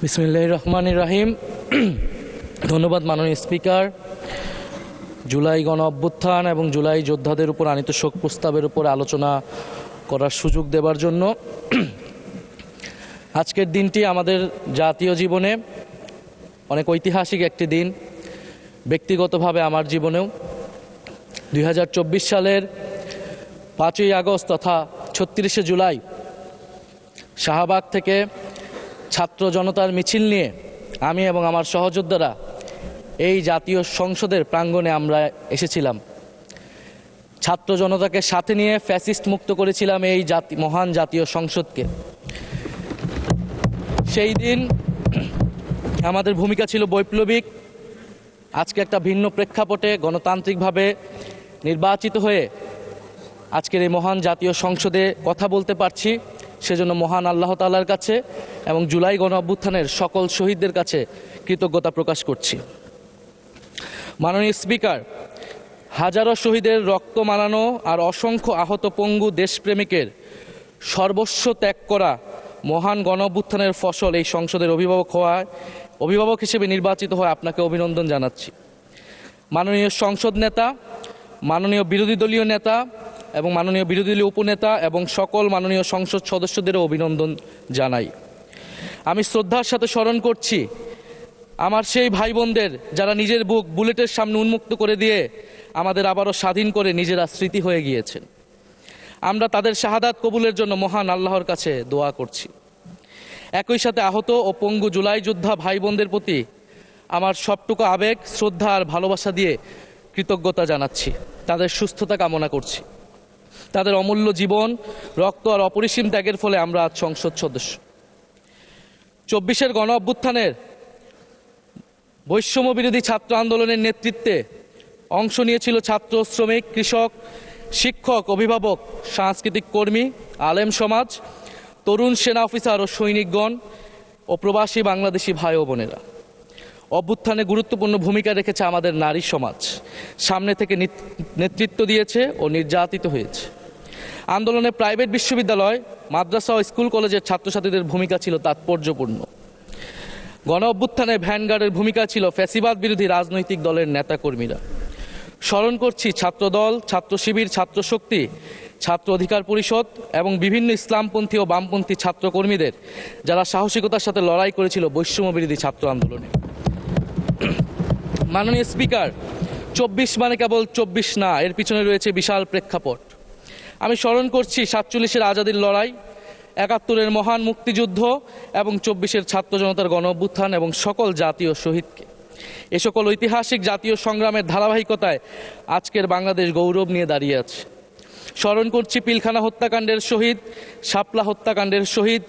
বিসমিল্লাহির রহমানির রহিম। ধন্যবাদ মাননীয় স্পিকার। জুলাই গণ অভ্যুত্থান এবং জুলাই যোদ্ধাদের উপর আনীত শোক প্রস্তাবের উপর আলোচনা করার সুযোগ দেবার জন্য। আজকের দিনটি আমাদের জাতীয় জীবনে অনেক ঐতিহাসিক একটি দিন, ব্যক্তিগতভাবে আমার জীবনেও। 2024 সালের 5ই আগস্ট তথা 36শে জুলাই শাহবাগ থেকে ছাত্র জনতার মিছিল নিয়ে আমি এবং আমার সহযোদ্ধারা এই জাতীয় সংসদের প্রাঙ্গণে আমরা এসেছিলাম। ছাত্র জনতাকে সাথে নিয়ে ফ্যাসিস্ট মুক্ত করেছিলাম এই মহান জাতীয় সংসদকে। সেই দিন আমাদের ভূমিকা ছিল বৈপ্লবিক। আজকে একটা ভিন্ন প্রেক্ষাপটে গণতান্ত্রিকভাবে নির্বাচিত হয়ে আজকের এই মহান জাতীয় সংসদে কথা বলতে পারছি, সেজন্য মহান আল্লাহ তাআলার কাছে এবং জুলাই গণ অভ্যুত্থানের সকল শহীদদের কাছে কৃতজ্ঞতা প্রকাশ করছি। মাননীয় স্পিকার, হাজারো শহীদের রক্ত মানানো আর অসংখ্য আহত পঙ্গু দেশপ্রেমিকের সর্বস্ব ত্যাগ করা মহান গণ অভ্যুত্থানের ফসল এই সংসদের অভিভাবক হিসেবে নির্বাচিত হয়ে আপনাকে অভিনন্দন জানাচ্ছি। মাননীয় সংসদ নেতা, মাননীয় বিরোধী দলীয় নেতা এবং মাননীয় বিরোধী দলীয় উপনেতা এবং সকল মাননীয় সংসদ সদস্যদেরও অভিনন্দন জানাই। আমি শ্রদ্ধার সাথে স্মরণ করছি আমার সেই ভাই বোনদের যারা নিজের বুক বুলেটের সামনে উন্মুক্ত করে দিয়ে আমাদের আবারও স্বাধীন করে নিজেরা স্মৃতি হয়ে গিয়েছেন। আমরা তাদের শাহাদাত কবুলের জন্য মহান আল্লাহর কাছে দোয়া করছি। একই সাথে আহত ও পঙ্গু জুলাই যোদ্ধা ভাই বোনদের প্রতি আমার সবটুকু আবেগ, শ্রদ্ধা আর ভালোবাসা দিয়ে কৃতজ্ঞতা জানাচ্ছি। তাদের সুস্থতা কামনা করছি। তাদের অমূল্য জীবন, রক্ত আর অপরিসীম ত্যাগের ফলে আমরা আজ সংসদ সদস্য। 24-এর গণ অভ্যুত্থানের বৈষম্য বিরোধী ছাত্র আন্দোলনের নেতৃত্বে অংশ নিয়েছিল ছাত্র, শ্রমিক, কৃষক, শিক্ষক, অভিভাবক, সাংস্কৃতিক কর্মী, আলেম সমাজ, তরুণ সেনা অফিসার ও সৈনিকগণ ও প্রবাসী বাংলাদেশি ভাই ও বোনেরা। অভ্যুত্থানে গুরুত্বপূর্ণ ভূমিকা রেখেছে আমাদের নারী সমাজ, সামনে থেকে নেতৃত্ব দিয়েছে ও নির্যাতিত হয়েছে। আন্দোলনে প্রাইভেট বিশ্ববিদ্যালয়, মাদ্রাসা ও স্কুল কলেজের ছাত্রছাত্রীদের ভূমিকা ছিল তাৎপর্যপূর্ণ। গণ অভ্যুত্থানে ভ্যানগার্ডের ভূমিকা ছিল ফ্যাসিবাদ বিরোধী রাজনৈতিক দলের নেতাকর্মীরা। স্মরণ করছি ছাত্রদল, ছাত্র শিবির, ছাত্র শক্তি, ছাত্র অধিকার পরিষদ এবং বিভিন্ন ইসলামপন্থী ও বামপন্থী ছাত্রকর্মীদের যারা সাহসিকতার সাথে লড়াই করেছিল বৈষম্য বিরোধী ছাত্র আন্দোলনে। মাননীয় স্পিকার, 24 মানে কেবল 24 না, এর পিছনে রয়েছে বিশাল প্রেক্ষাপট। আমি স্মরণ করছি 47-এর আজাদির লড়াই, 71-এর মহান মুক্তিযুদ্ধ এবং 24-এর ছাত্র জনতার গণ অভ্যুত্থান এবং সকল জাতীয় শহীদকে। এ সকল ঐতিহাসিক জাতীয় সংগ্রামের ধারাবাহিকতায় আজকের বাংলাদেশ গৌরব নিয়ে দাঁড়িয়ে আছে। স্মরণ করছি পিলখানা হত্যাকাণ্ডের শহীদ, শাপলা হত্যাকাণ্ডের শহীদ,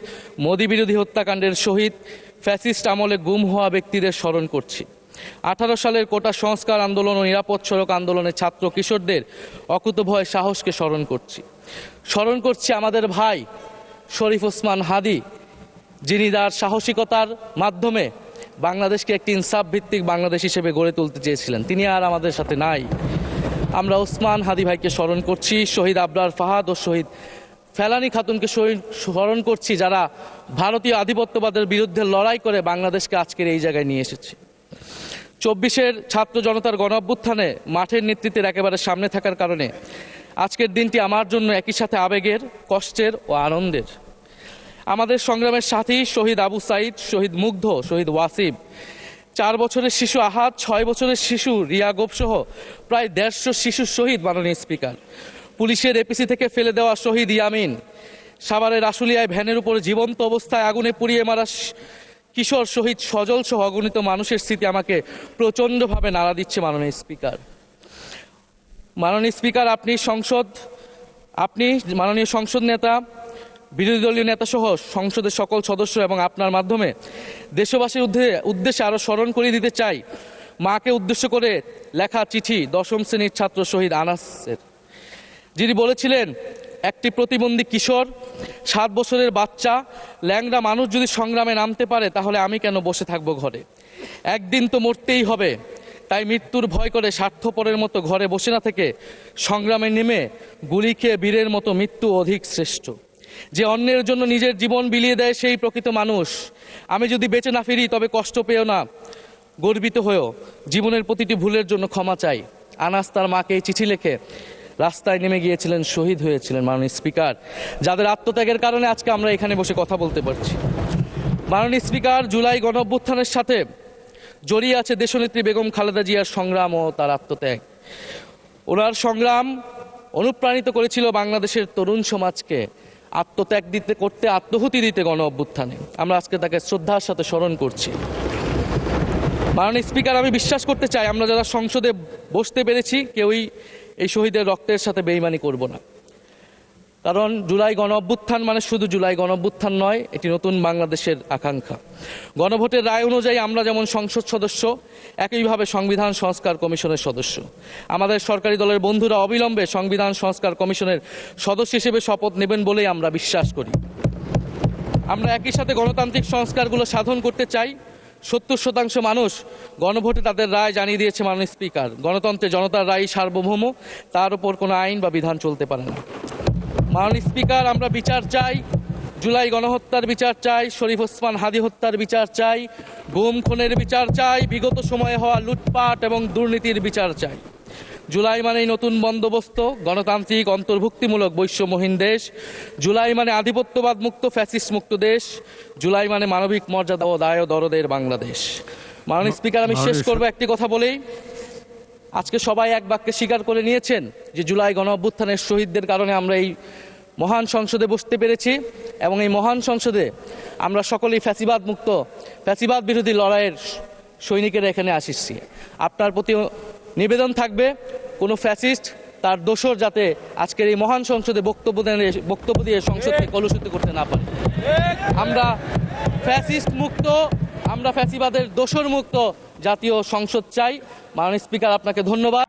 মোদি বিরোধী হত্যাকাণ্ডের শহীদ, ফ্যাসিস্ট আমলে গুম হওয়া ব্যক্তিদের স্মরণ করছি। 18 সালের কোটা সংস্কার আন্দোলন ও নিরাপদ সড়ক আন্দোলনে ছাত্র কিশোরদের অকুতোভয় সাহসকে স্মরণ করছি। স্মরণ করছি আমাদের ভাই শরীফ ওসমান হাদি, যিনি তার সাহসিকতার মাধ্যমে বাংলাদেশকে একটি ইনসাফ ভিত্তিক বাংলাদেশ হিসেবে গড়ে তুলতে চেয়েছিলেন। তিনি আর আমাদের সাথে নাই। আমরা ওসমান হাদি ভাইকে স্মরণ করছি। শহীদ আবরার ফাহাদ ও শহীদ ফেলানী খাতুনকে স্মরণ করছি, যারা ভারতীয় আধিপত্যবাদের বিরুদ্ধে লড়াই করে বাংলাদেশকে আজকের এই জায়গায় নিয়ে এসেছে। 24-এর ছাত্র জনতার গণ অভ্যুত্থানে মাঠের নেতৃত্বের একেবারে সামনে থাকার কারণে আজকের দিনটি আমার জন্য একই সাথে আবেগের, কষ্টের ও আনন্দের। আমাদের সংগ্রামের সাথেই শহীদ আবু সাইদ, শহীদ মুগ্ধ, শহীদ ওয়াসিব, 4 বছরের শিশু আহাদ, 6 বছরের শিশু রিয়া গোপ সহ প্রায় 150 শিশু শহীদ। মাননীয় স্পিকার, পুলিশের এপিসি থেকে ফেলে দেওয়া শহীদ ইয়ামিন, সাভারের আশুলিয়ায় ভ্যানের উপরে জীবন্ত অবস্থায় আগুনে পুড়িয়ে মারা কিশোর শহীদ সজল সহ অগণিত মানুষের স্মৃতি আমাকে প্রচণ্ডভাবে নাড়া দিচ্ছে। মাননীয় স্পিকার, আপনি মাননীয় সংসদ নেতা, বিরোধী দলীয় নেতা সহ সংসদের সকল সদস্য এবং আপনার মাধ্যমে দেশবাসীর উদ্দেশ্যে আরও স্মরণ করিয়ে দিতে চাই মাকে উদ্দেশ্য করে লেখা চিঠি 10ম শ্রেণীর ছাত্র শহীদ আনাসের, যিনি বলেছিলেন, একটি প্রতিবন্ধী কিশোর, 7 বছরের বাচ্চা, ল্যাংড়া মানুষ যদি সংগ্রামে নামতে পারে তাহলে আমি কেন বসে থাকবো ঘরে? একদিন তো মরতেই হবে, তাই মৃত্যুর ভয় করে স্বার্থপরের মতো ঘরে বসে না থেকে সংগ্রামে নেমে গুলি খেয়ে বীরের মতো মৃত্যু অধিক শ্রেষ্ঠ। যে অন্যের জন্য নিজের জীবন বিলিয়ে দেয় সেই প্রকৃত মানুষ। আমি যদি বেঁচে না ফিরি তবে কষ্ট পেও না, গর্বিত হয়েও জীবনের প্রতিটি ভুলের জন্য ক্ষমা চাই। আনাস তার মাকে এই চিঠি লিখে রাস্তায় নেমে গিয়েছিলেন, শহীদ হয়েছিলেন মাননীয় স্পিকার, যাদের আত্মত্যাগের কারণে আজকে আমরা এখানে বসে কথা বলতে পারছি। মাননীয় স্পিকার, জুলাই গণঅভ্যুত্থানের সাথে জড়িয়ে আছে দেশনেত্রী বেগম খালেদা জিয়ার সংগ্রাম ও তার আত্মত্যাগ। ওনার সংগ্রাম অনুপ্রাণিত করেছিল বাংলাদেশের তরুণ সমাজকে আত্মত্যাগ করতে, আত্মহুতি দিতে গণ অভ্যুত্থানে। আমরা আজকে তাকে শ্রদ্ধার সাথে স্মরণ করছি। মাননীয় স্পিকার, আমি বিশ্বাস করতে চাই আমরা যারা সংসদে বসতে পেরেছি কেউই এই শহীদের রক্তের সাথে বেইমানি করব না। কারণ জুলাই গণ অভ্যুত্থান মানে শুধু জুলাই গণ অভ্যুত্থান নয়, এটি নতুন বাংলাদেশের আকাঙ্ক্ষা। গণভোটের রায় অনুযায়ী আমরা যেমন সংসদ সদস্য, একইভাবে সংবিধান সংস্কার কমিশনের সদস্য। আমাদের সরকারি দলের বন্ধুরা অবিলম্বে সংবিধান সংস্কার কমিশনের সদস্য হিসেবে শপথ নেবেন বলেই আমরা বিশ্বাস করি। আমরা একই সাথে গণতান্ত্রিক সংস্কারগুলো সাধন করতে চাই। 70% মানুষ গণভোটে তাদের রায় জানিয়ে দিয়েছে মাননীয় স্পিকার। গণতন্ত্রে জনতার রায় সার্বভৌম, তার উপর কোনো আইন বা বিধান চলতে পারে না। মাননীয় স্পিকার, আমরা বিচার চাই, জুলাই গণহত্যার বিচার চাই, শরীফ ওসমান হাদি হত্যার বিচার চাই, গুম খুনের বিচার চাই, বিগত সময়ে হওয়া লুটপাট এবং দুর্নীতির বিচার চাই। জুলাই মানেই নতুন বন্দোবস্ত, গণতান্ত্রিক অন্তর্ভুক্তিমূলক বৈষম্যহীন দেশ। জুলাই মানে আধিপত্যবাদ মুক্ত, ফ্যাসিস্ট মুক্ত দেশ। জুলাই মানে মানবিক মর্যাদা ও দায় ও দরদের বাংলাদেশ। মাননীয় স্পিকার, আমি শেষ করবো একটি কথা বলেই। আজকে সবাই এক বাক্যে স্বীকার করে নিয়েছেন যে জুলাই গণ অভ্যুত্থানের শহীদদের কারণে আমরা এই মহান সংসদে বসতে পেরেছি এবং এই মহান সংসদে আমরা সকলেই ফ্যাসিবাদ মুক্ত, ফ্যাসিবাদ বিরোধী লড়াইয়ের সৈনিকেরা এখানে আসিছি। আপনার প্রতি নিবেদন থাকবে কোনো ফ্যাসিস্ট তার দোসর যাতে আজকের এই মহান সংসদে বক্তব্য দিয়ে সংসদকে কলুষিত করতে না পারে। আমরা ফ্যাসিস্ট মুক্ত, আমরা ফ্যাসিবাদের দোসর মুক্ত জাতীয় সংসদ চাই। মাননীয় স্পিকার, আপনাকে ধন্যবাদ।